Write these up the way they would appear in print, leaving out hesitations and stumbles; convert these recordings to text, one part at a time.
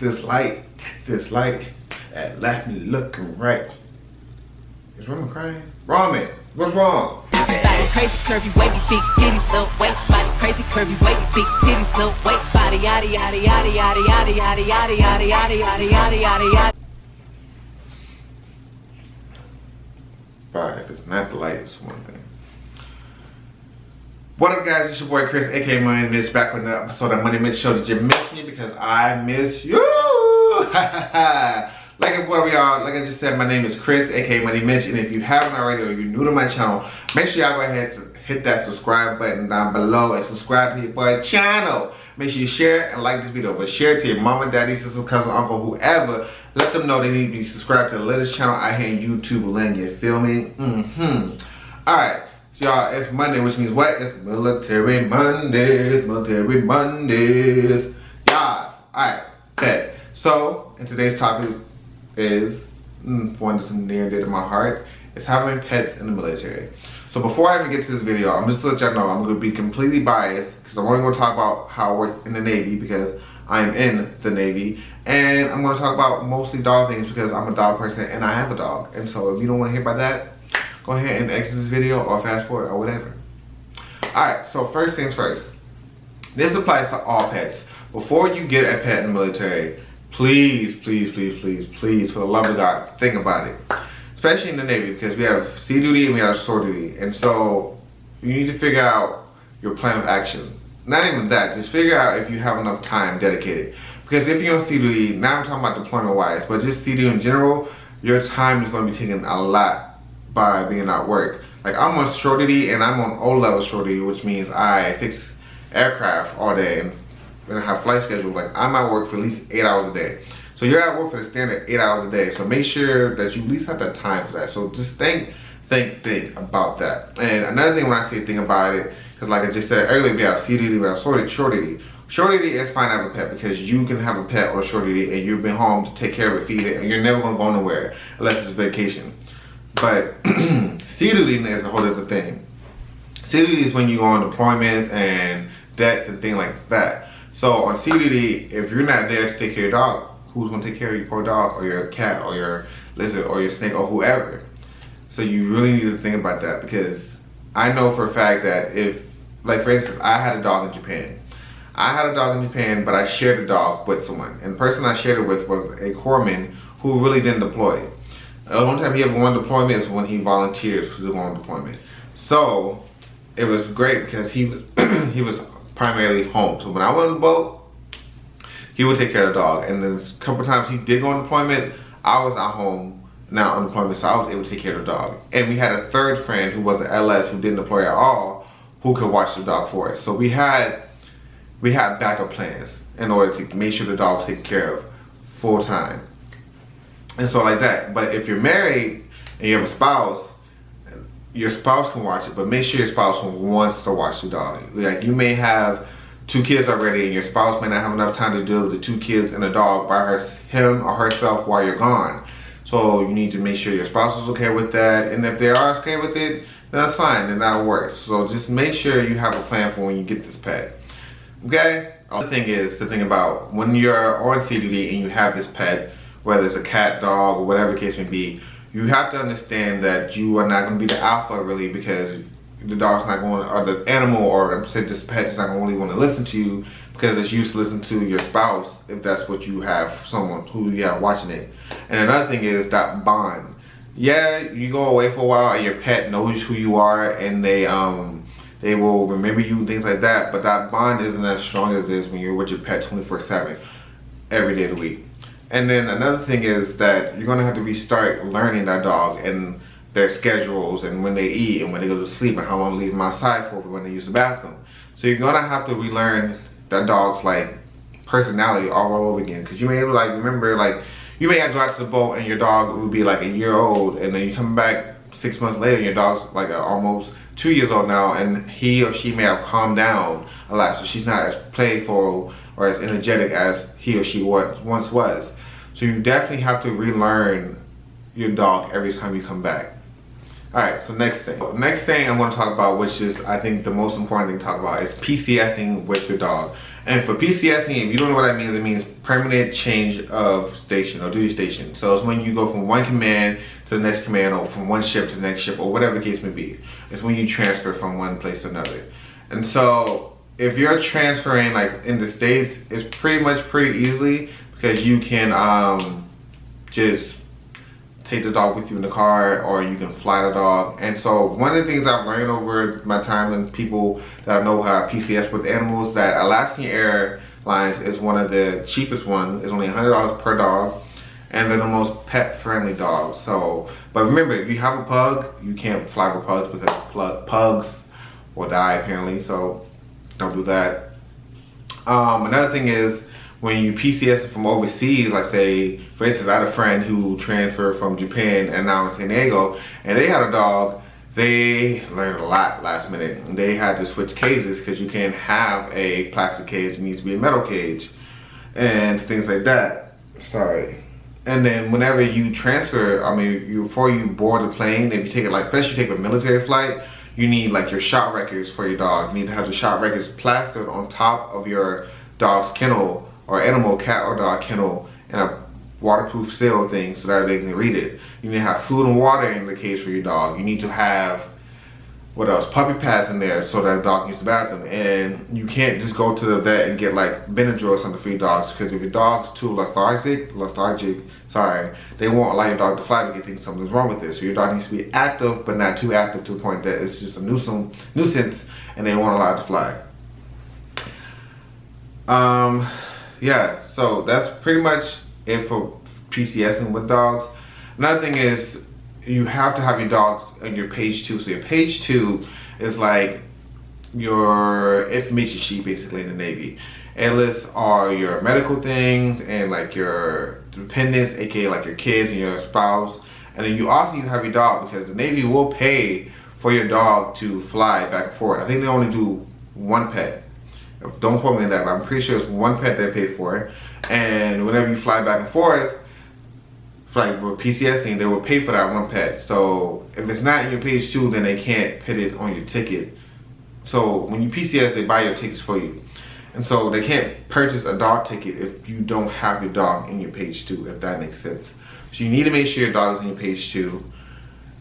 this light, that left me looking right. Is Roman crying? Ramen, what's wrong? Crazy curvy wavy big titties, little waist body. Crazy curvy wavy big titties, little waist body. Yada yada yada yada yada yada yada yada yada yada yada yada yada. Alright, if it's not the light, it's one thing. What up, guys? It's your boy Chris, aka Money Mitch, back with another episode of Money Mitch Show. Did you miss me? Because I miss you. Like I just said, my name is Chris, aka Money Mitch, and if you haven't already or you're new to my channel, make sure y'all go ahead and hit that subscribe button down below and subscribe to your boy channel. Make sure you share and like this video, but share it to your mama, daddy, sister, cousin, uncle, whoever. Let them know they need to be subscribed to the latest channel out here in YouTube land. You feel me? Alright, so y'all, it's Monday, which means what? It's Military Mondays, Military Mondays. Yas. Alright, okay. So, in today's topic is one that's near and dear to my heart. It's having pets in the military. So before I even get to this video, I'm just to let y'all know I'm going to be completely biased because I'm only going to talk about how it works in the Navy because I'm in the Navy, and I'm going to talk about mostly dog things because I'm a dog person and I have a dog. And so if you don't want to hear about that, go ahead and exit this video or fast forward or whatever. Alright, so first things first. This applies to all pets. Before you get a pet in the military, please, please, please, please, please, for the love of God, think about it. Especially in the Navy, because we have sea duty and we have shore duty. And so you need to figure out your plan of action. Not even that, just figure out if you have enough time dedicated. Because if you're on sea duty, now I'm talking about deployment wise, but just sea duty in general, your time is going to be taken a lot by being at work. Like I'm on shore duty and I'm on O-level shore duty, which means I fix aircraft all day and I have flight schedule. Like I'm at work for at least 8 hours a day. So you're at work for the standard 8 hours a day. So make sure that you at least have that time for that. So just think about that. And another thing when I say think about it, because like I just said earlier, we have sea duty, we have shore duty. Shore duty is fine to have a pet because you can have a pet on shore duty and you've been home to take care of it, feed it, and you're never gonna go nowhere unless it's vacation. But sea duty is a whole different thing. Sea duty is when you go on deployments and decks and things like that. So on sea duty, if you're not there to take care of your dog, who's gonna take care of your poor dog or your cat or your lizard or your snake or whoever? So you really need to think about that because I know for a fact that if, like for instance, I had a dog in Japan. I had a dog in Japan, but I shared the dog with someone. And the person I shared it with was a corpsman who really didn't deploy. The only time he ever went on deployment is when he volunteered to go on deployment. So it was great because he was primarily home. So when I went on the boat, he would take care of the dog. And then a couple times he did go on deployment, I was at home, not on deployment, so I was able to take care of the dog. And we had a third friend who was an LS who didn't deploy at all, who could watch the dog for us. So we had backup plans in order to make sure the dog was taken care of full time. And so like that. But if you're married and you have a spouse, your spouse can watch it, but make sure your spouse wants to watch the dog. Like you may have 2 kids already and your spouse may not have enough time to deal with the 2 kids and the dog by him or herself while you're gone. So you need to make sure your spouse is okay with that. And if they are okay with it, then that's fine, then that works. So just make sure you have a plan for when you get this pet. Okay? The thing is to think about when you're on sea duty and you have this pet, whether it's a cat, dog, or whatever the case may be, you have to understand that you are not going to be the alpha really because the dog's not going, or the animal, or say this pet is not going to really want to listen to you because it's used to listen to your spouse if that's what you have, someone who you have watching it. And another thing is that bond. Yeah, you go away for a while and your pet knows who you are and they will remember you and things like that, but that bond isn't as strong as it is when you're with your pet 24/7 every day of the week. And then another thing is that you're gonna have to restart learning that dog and their schedules and when they eat and when they go to sleep and how long to leave them outside for when they use the bathroom. So you're gonna have to relearn that dog's like personality all over again. Cause you may like remember like you may have to go out to the boat and your dog would be like a year old and then you come back 6 months later and your dog's like almost 2 years old now and he or she may have calmed down a lot. So she's not as playful or as energetic as he or she once was. So you definitely have to relearn your dog every time you come back. Alright, so next thing I'm going to talk about, which is I think the most important thing to talk about, is PCSing with your dog. And for PCSing, if you don't know what that means, it means permanent change of station or duty station. So it's when you go from one command to the next command, or from one ship to the next ship, or whatever the case may be. It's when you transfer from one place to another. And so if you're transferring like in the States, it's pretty easily, because you can just take the dog with you in the car, or you can fly the dog. And so one of the things I've learned over my time and people that I know how PCS with animals, that Alaskan Airlines is one of the cheapest ones. It's only $100 per dog, and they're the most pet friendly dogs. So, but remember, if you have a pug, you can't fly with pugs, because pugs will die apparently, so don't do that. Another thing is, when you PCS from overseas, like say, for instance, I had a friend who transferred from Japan and now in San Diego, and they had a dog. They learned a lot last minute. They had to switch cages, because you can't have a plastic cage, it needs to be a metal cage, and things like that. Sorry. And then whenever you transfer, I mean, before you board the plane, if you take it like, especially you take a military flight, you need like your shot records for your dog. You need to have the shot records plastered on top of your dog's kennel, or animal, cat or dog kennel, in a waterproof seal thing, so that they can read it. You need to have food and water in the cage for your dog. You need to have, what else, puppy pads in there so that the dog can use the bathroom. And you can't just go to the vet and get like Benadryl or something for your dogs, because if your dog's too lethargic, they won't allow your dog to fly, because they think something's wrong with it. So your dog needs to be active, but not too active to the point that it's just a nuisance, and they won't allow it to fly. Yeah, so that's pretty much it for PCSing with dogs. Another thing is, you have to have your dogs on your page 2. So your page 2 is like your information sheet basically in the Navy. It lists all your medical things and like your dependents, aka like your kids and your spouse. And then you also need to have your dog, because the Navy will pay for your dog to fly back and forth. I think they only do one pet. Don't quote me on that, but I'm pretty sure it's one pet they pay for. And whenever you fly back and forth, like with PCSing, they will pay for that one pet. So if it's not in your page 2, then they can't put it on your ticket. So when you PCS, they buy your tickets for you. And so they can't purchase a dog ticket if you don't have your dog in your page 2, if that makes sense. So you need to make sure your dog is in your page 2.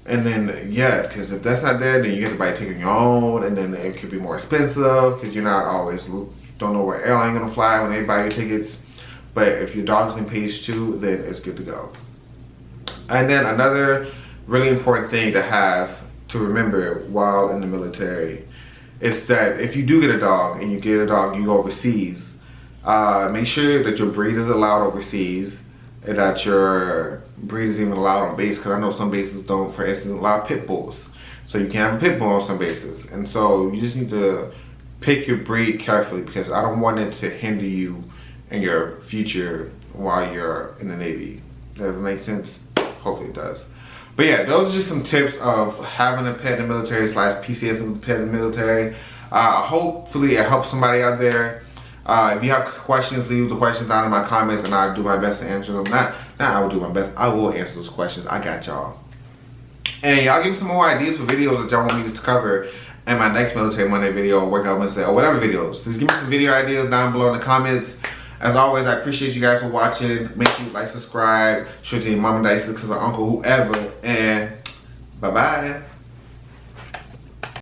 And then, yeah, because if that's not there, then you have to buy a ticket on your own, and then it could be more expensive, because you're not always, don't know where airline you're gonna fly when they buy your tickets. But if your dog's in page 2, then it's good to go. And then another really important thing to have to remember while in the military is that if you do get a dog, and you get a dog, you go overseas, make sure that your breed is allowed overseas, and that your breed is even allowed on base, because I know some bases don't, for instance, allow pit bulls. So you can't have a pit bull on some bases. And so you just need to pick your breed carefully, because I don't want it to hinder you in your future while you're in the Navy. Does that make sense? Hopefully it does. But yeah, those are just some tips of having a pet in the military / PCSing with a pet in the military. Hopefully it helps somebody out there. If you have questions, leave the questions down in my comments, and I'll do my best to answer them. Not I will do my best, I will answer those questions. I got y'all. And y'all give me some more ideas for videos that y'all want me to cover in my next Military Monday video, or Workout Wednesday, or whatever videos. Just give me some video ideas down below in the comments. As always, I appreciate you guys for watching. Make sure you like, subscribe, show it to your mom, dad, sister, uncle, whoever, and bye-bye.